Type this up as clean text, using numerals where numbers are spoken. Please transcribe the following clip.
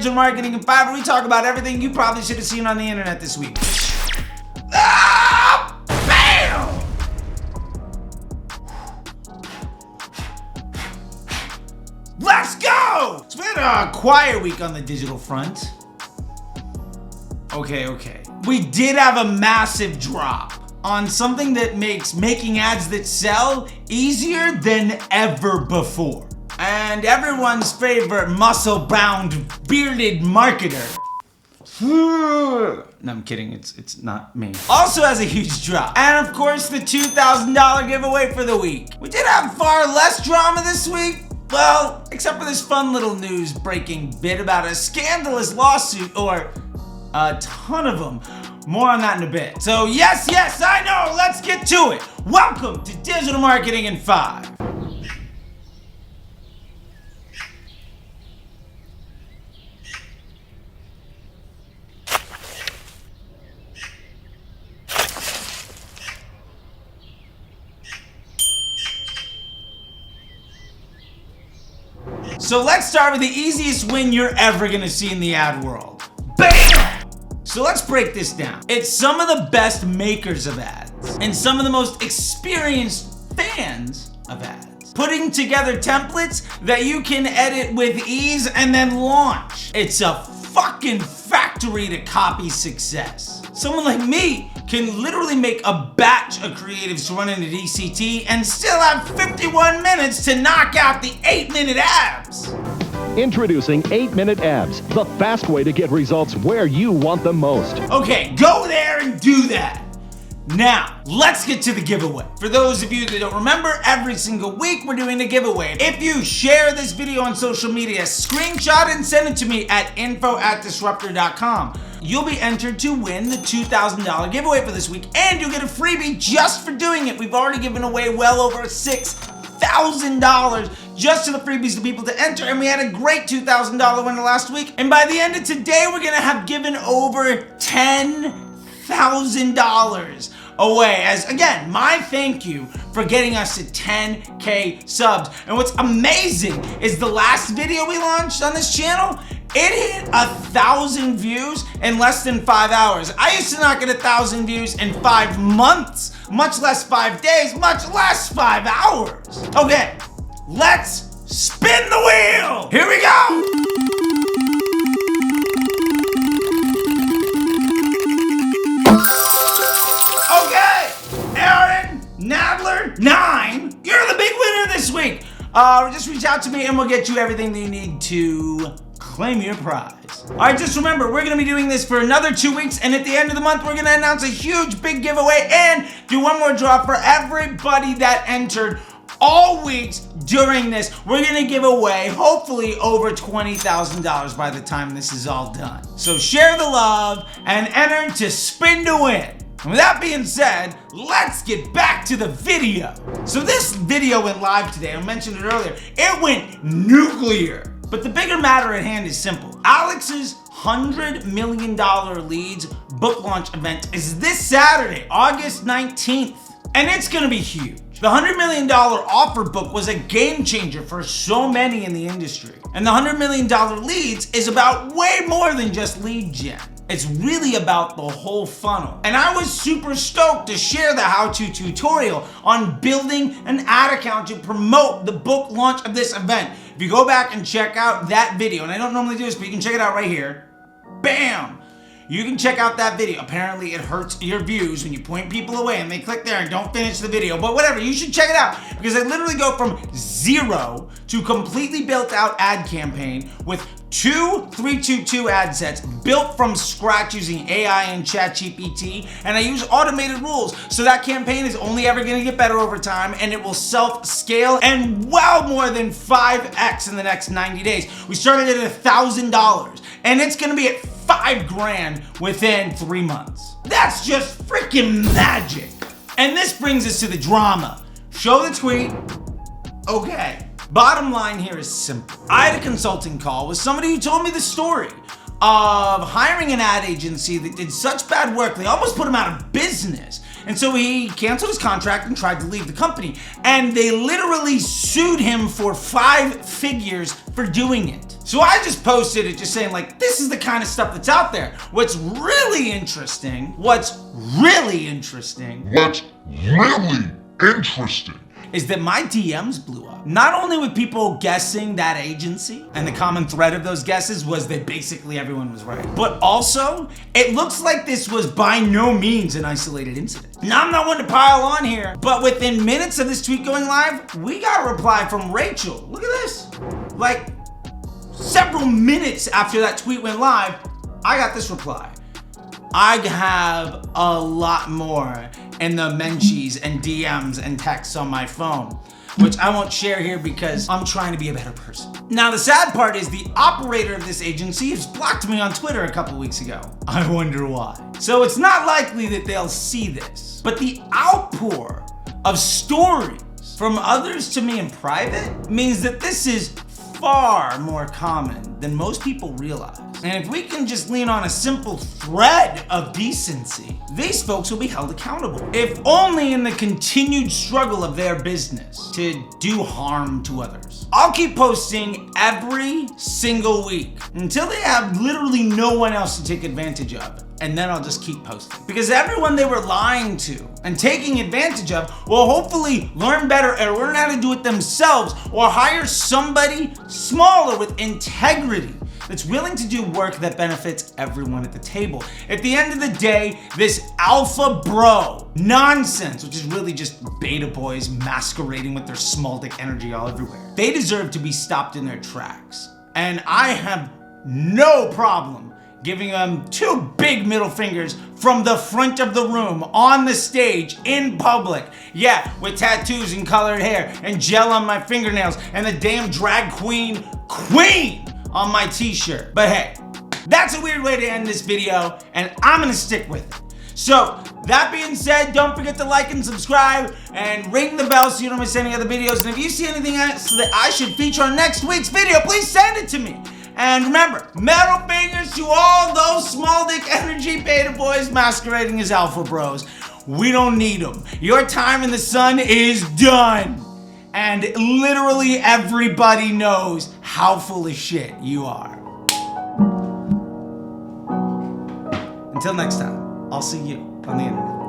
Digital Marketing and Fiverr. We talk about everything you probably should have seen on the internet this week. Ah, bam! Let's go! It's been a quiet week on the digital front. Okay. We did have a massive drop on something that makes making ads that sell easier than ever before. And everyone's favorite muscle-bound, bearded marketer. No, I'm kidding, it's not me. Also has a huge drop. And of course, the $2,000 giveaway for the week. We did have far less drama this week. Well, except for this fun little news breaking bit about a scandalous lawsuit, or a ton of them. More on that in a bit. So yes, I know, let's get to it. Welcome to Digital Marketing in 5. So let's start with the easiest win you're ever gonna see in the ad world. BAM! So let's break this down. It's some of the best makers of ads and some of the most experienced fans of ads putting together templates that you can edit with ease and then launch. It's a fucking factory to copy success. Someone like me can literally make a batch of creatives run into DCT and still have 51 minutes to knock out the 8-minute abs. Introducing 8-minute abs, the fast way to get results where you want them most. Okay, go there and do that. Now, let's get to the giveaway. For those of you that don't remember, every single week we're doing a giveaway. If you share this video on social media, screenshot and send it to me at info@disruptor.com. You'll be entered to win the $2,000 giveaway for this week, and you'll get a freebie just for doing it. We've already given away well over $6,000 just to the freebies to people to enter, and we had a great $2,000 winner last week. And by the end of today, we're gonna have given over $10,000 away as, again, my thank you for getting us to 10K subs. And what's amazing is the last video we launched on this channel, it hit 1,000 views in less than 5 hours. I used to not get 1,000 views in 5 months, much less 5 days, much less 5 hours. Okay, let's spin the wheel. Here we go. Nadler 9, you're the big winner this week. Just reach out to me and we'll get you everything that you need to claim your prize. All right, just remember, we're gonna be doing this for another 2 weeks, and at the end of the month, we're gonna announce a huge big giveaway and do one more draw for everybody that entered all weeks during this. We're gonna give away, hopefully, over $20,000 by the time this is all done. So share the love and enter to spin to win. And with that being said, let's get back to the video. So this video went live today, I mentioned it earlier. It went nuclear. But the bigger matter at hand is simple. Alex's $100 million leads book launch event is this Saturday, August 19th. And it's gonna be huge. The $100 million offer book was a game changer for so many in the industry. And the $100 million leads is about way more than just lead gen. It's really about the whole funnel. And I was super stoked to share the how-to tutorial on building an ad account to promote the book launch of this event. If you go back and check out that video, and I don't normally do this, but you can check it out right here. Bam! You can check out that video. Apparently it hurts your views when you point people away and they click there and don't finish the video, but whatever, you should check it out because I literally go from 0 to completely built out ad campaign with 2 322 ad sets built from scratch using AI and ChatGPT, and I use automated rules, so that campaign is only ever gonna get better over time, and it will self-scale and well more than 5x in the next 90 days. We started at $1,000, and it's gonna be at $5 grand within 3 months. That's just freaking magic. And this brings us to the drama. Show the tweet. Okay. Bottom line here is simple. I had a consulting call with somebody who told me the story of hiring an ad agency that did such bad work, they almost put him out of business And so he canceled his contract and tried to leave the company. And they literally sued him for 5 figures for doing it. So I just posted it just saying like, this is the kind of stuff that's out there. What's really interesting is that my DMs blew up. Not only with people guessing that agency, and the common thread of those guesses was that basically everyone was right, but also it looks like this was by no means an isolated incident. Now I'm not one to pile on here, but within minutes of this tweet going live, we got a reply from Rachel. Look at this. Like several minutes after that tweet went live, I got this reply. I have a lot more in the mentions and DMs and texts on my phone, which I won't share here because I'm trying to be a better person. Now, the sad part is the operator of this agency has blocked me on Twitter a couple weeks ago. I wonder why. So it's not likely that they'll see this, but the outpour of stories from others to me in private means that this is far more common than most people realize. And if we can just lean on a simple thread of decency, these folks will be held accountable. If only in the continued struggle of their business to do harm to others. I'll keep posting every single week until they have literally no one else to take advantage of. And then I'll just keep posting. Because everyone they were lying to and taking advantage of will hopefully learn better and learn how to do it themselves, or hire somebody smaller with integrity that's willing to do work that benefits everyone at the table. At the end of the day, this alpha bro nonsense, which is really just beta boys masquerading with their small dick energy all everywhere, they deserve to be stopped in their tracks. And I have no problem giving them 2 big middle fingers from the front of the room, on the stage, in public. Yeah, with tattoos and colored hair and gel on my fingernails and the damn drag queen on my t-shirt. But hey, that's a weird way to end this video, and I'm gonna stick with it. So, that being said, don't forget to like and subscribe and ring the bell so you don't miss any other videos. And if you see anything else that I should feature on next week's video, please send it to me. And remember, middle fingers to all those small dick energy beta boys masquerading as alpha bros. We don't need them. Your time in the sun is done. And literally everybody knows how full of shit you are. Until next time, I'll see you on the internet.